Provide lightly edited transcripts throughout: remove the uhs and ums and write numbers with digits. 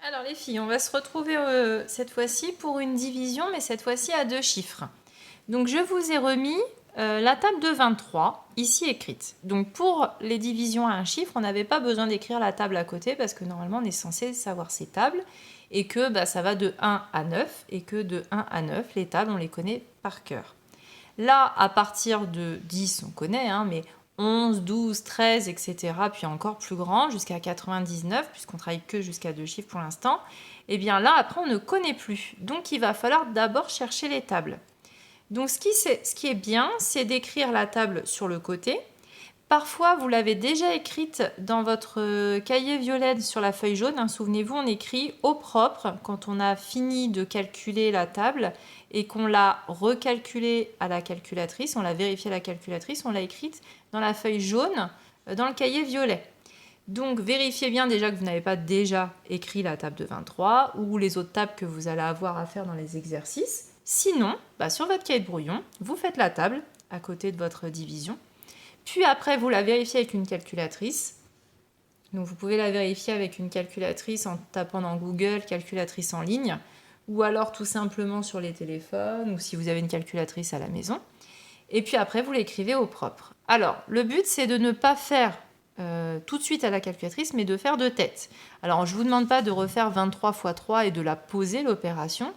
Alors les filles, on va se retrouver cette fois-ci pour une division, mais cette fois-ci à 2 chiffres. Donc je vous ai remis la table de 23, ici écrite. Donc pour les divisions à un chiffre, on n'avait pas besoin d'écrire la table à côté parce que normalement on est censé savoir ces tables et que ça va de 1 à 9 et que de 1 à 9, les tables on les connaît par cœur. Là, à partir de 10, on connaît, mais 11, 12, 13, etc., puis encore plus grand, jusqu'à 99, puisqu'on travaille que jusqu'à 2 chiffres pour l'instant, et bien là, après, on ne connaît plus. Donc, il va falloir d'abord chercher les tables. Donc, ce qui est bien, c'est d'écrire la table sur le côté. Parfois, vous l'avez déjà écrite dans votre cahier violet sur la feuille jaune. Souvenez-vous, on écrit au propre quand on a fini de calculer la table et qu'on l'a recalculée à la calculatrice, on l'a vérifiée à la calculatrice, on l'a écrite dans la feuille jaune, dans le cahier violet. Donc, vérifiez bien déjà que vous n'avez pas déjà écrit la table de 23 ou les autres tables que vous allez avoir à faire dans les exercices. Sinon, sur votre cahier de brouillon, vous faites la table à côté de votre division. Puis après, vous la vérifiez avec une calculatrice. Donc vous pouvez la vérifier avec une calculatrice en tapant dans Google calculatrice en ligne ou alors tout simplement sur les téléphones ou si vous avez une calculatrice à la maison. Et puis après, vous l'écrivez au propre. Alors, le but, c'est de ne pas faire tout de suite à la calculatrice, mais de faire de tête. Alors, je ne vous demande pas de refaire 23 x 3 et de la poser, l'opération.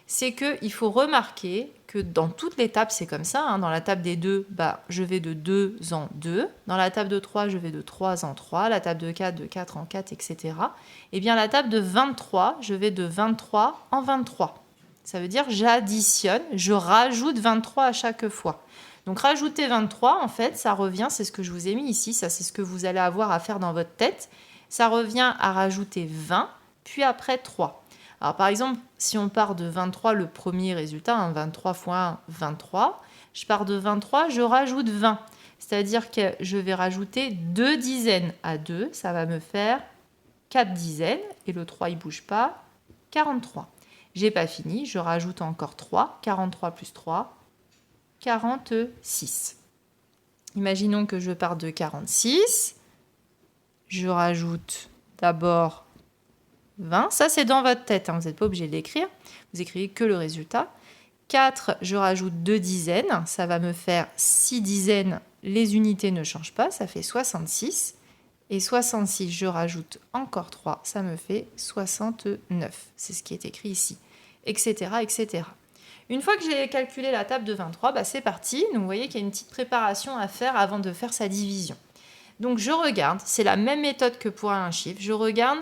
C'est qu'il faut remarquer que dans toutes les tables, c'est comme ça. Dans la table des 2, je vais de 2 en 2. Dans la table de 3, je vais de 3 en 3. La table de 4 en 4, etc. Et bien la table de 23, je vais de 23 en 23. Ça veut dire j'additionne, je rajoute 23 à chaque fois. Donc rajouter 23, en fait, ça revient, c'est ce que je vous ai mis ici, ça c'est ce que vous allez avoir à faire dans votre tête. Ça revient à rajouter 20, puis après 3. Alors par exemple, si on part de 23, le premier résultat, 23 x 1, 23, je pars de 23, je rajoute 20. C'est-à-dire que je vais rajouter 2 dizaines à 2, ça va me faire 4 dizaines, et le 3 il ne bouge pas, 43. J'ai pas fini, je rajoute encore 3, 43 plus 3, 46. Imaginons que je pars de 46, je rajoute d'abord 20, ça c'est dans votre tête, vous n'êtes pas obligé de l'écrire, vous écrivez que le résultat. 4, je rajoute 2 dizaines, ça va me faire 6 dizaines, les unités ne changent pas, ça fait 66. Et 66, je rajoute encore 3, ça me fait 69. C'est ce qui est écrit ici, etc. etc. Une fois que j'ai calculé la table de 23, c'est parti. Donc vous voyez qu'il y a une petite préparation à faire avant de faire sa division. Donc je regarde, c'est la même méthode que pour un chiffre, je regarde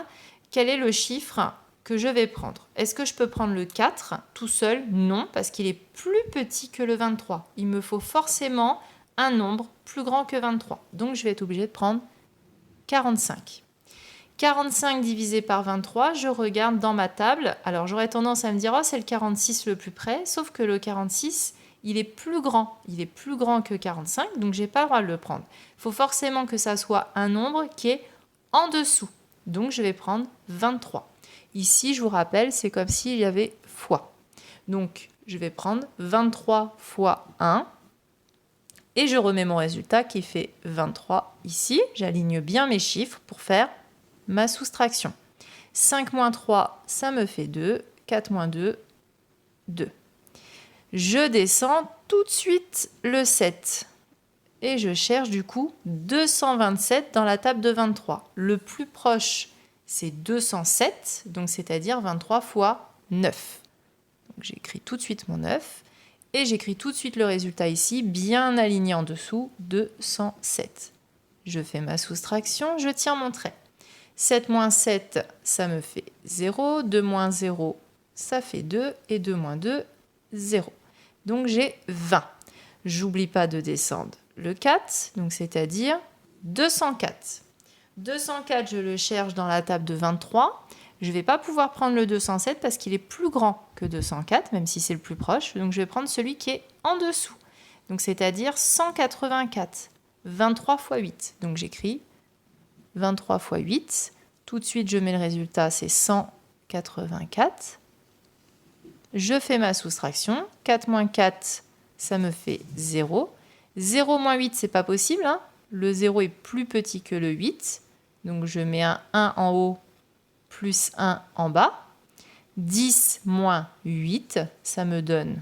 quel est le chiffre que je vais prendre. Est-ce que je peux prendre le 4 tout seul? Non, parce qu'il est plus petit que le 23. Il me faut forcément un nombre plus grand que 23. Donc je vais être obligée de prendre 45. 45 divisé par 23, je regarde dans ma table. Alors j'aurais tendance à me dire, c'est le 46 le plus près, sauf que le 46, il est plus grand. Il est plus grand que 45, donc j'ai pas le droit de le prendre. Il faut forcément que ça soit un nombre qui est en dessous. Donc je vais prendre 23. Ici, je vous rappelle, c'est comme s'il y avait fois. Donc je vais prendre 23 fois 1. Et je remets mon résultat qui fait 23 ici. J'aligne bien mes chiffres pour faire ma soustraction. 5 moins 3, ça me fait 2. 4 moins 2, 2. Je descends tout de suite le 7. Et je cherche du coup 227 dans la table de 23. Le plus proche, c'est 207, donc c'est-à-dire 23 fois 9. Donc j'écris tout de suite mon 9. Et j'écris tout de suite le résultat ici, bien aligné en dessous, 207. Je fais ma soustraction, je tire mon trait. 7 moins 7, ça me fait 0. 2 moins 0, ça fait 2. Et 2 moins 2, 0. Donc j'ai 20. J'oublie pas de descendre le 4, donc c'est-à-dire 204. 204, je le cherche dans la table de 23. Je ne vais pas pouvoir prendre le 207 parce qu'il est plus grand que 204, même si c'est le plus proche. Donc je vais prendre celui qui est en dessous. Donc c'est-à-dire 184. 23 fois 8. Donc j'écris 23 fois 8. Tout de suite, je mets le résultat, c'est 184. Je fais ma soustraction. 4 moins 4, ça me fait 0. 0 moins 8, c'est pas possible. Le 0 est plus petit que le 8. Donc je mets un 1 en haut plus 1 en bas. 10 moins 8, ça me donne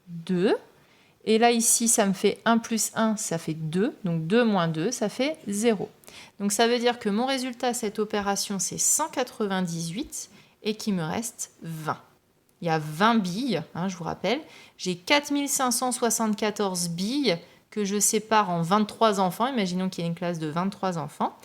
2. Et là, ici, ça me fait 1 plus 1, ça fait 2. Donc 2 moins 2, ça fait 0. Donc ça veut dire que mon résultat, cette opération, c'est 198 et qu'il me reste 20. Il y a 20 billes, je vous rappelle. J'ai 4574 billes que je sépare en 23 enfants. Imaginons qu'il y ait une classe de 23 enfants.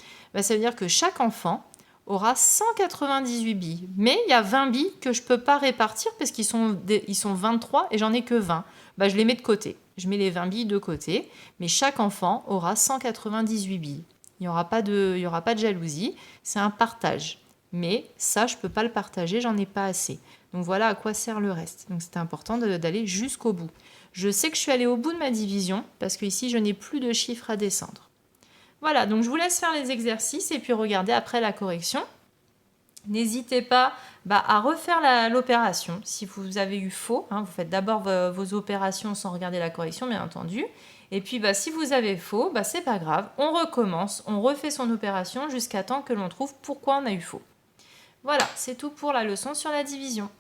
Ça veut dire que chaque enfant aura 198 billes. Mais il y a 20 billes que je ne peux pas répartir parce qu'ils sont 23 et j'en ai que 20. Je les mets de côté. Je mets les 20 billes de côté. Mais chaque enfant aura 198 billes. Il n'y aura pas de jalousie. C'est un partage. Mais ça, je ne peux pas le partager, j'en ai pas assez. Donc voilà à quoi sert le reste. Donc c'est important d'aller jusqu'au bout. Je sais que je suis allée au bout de ma division parce qu'ici, je n'ai plus de chiffres à descendre. Voilà, donc je vous laisse faire les exercices et puis regarder après la correction. N'hésitez pas à refaire l'opération. Si vous avez eu faux, vous faites d'abord vos opérations sans regarder la correction, bien entendu. Et puis si vous avez faux, c'est pas grave. On recommence, on refait son opération jusqu'à temps que l'on trouve pourquoi on a eu faux. Voilà, c'est tout pour la leçon sur la division.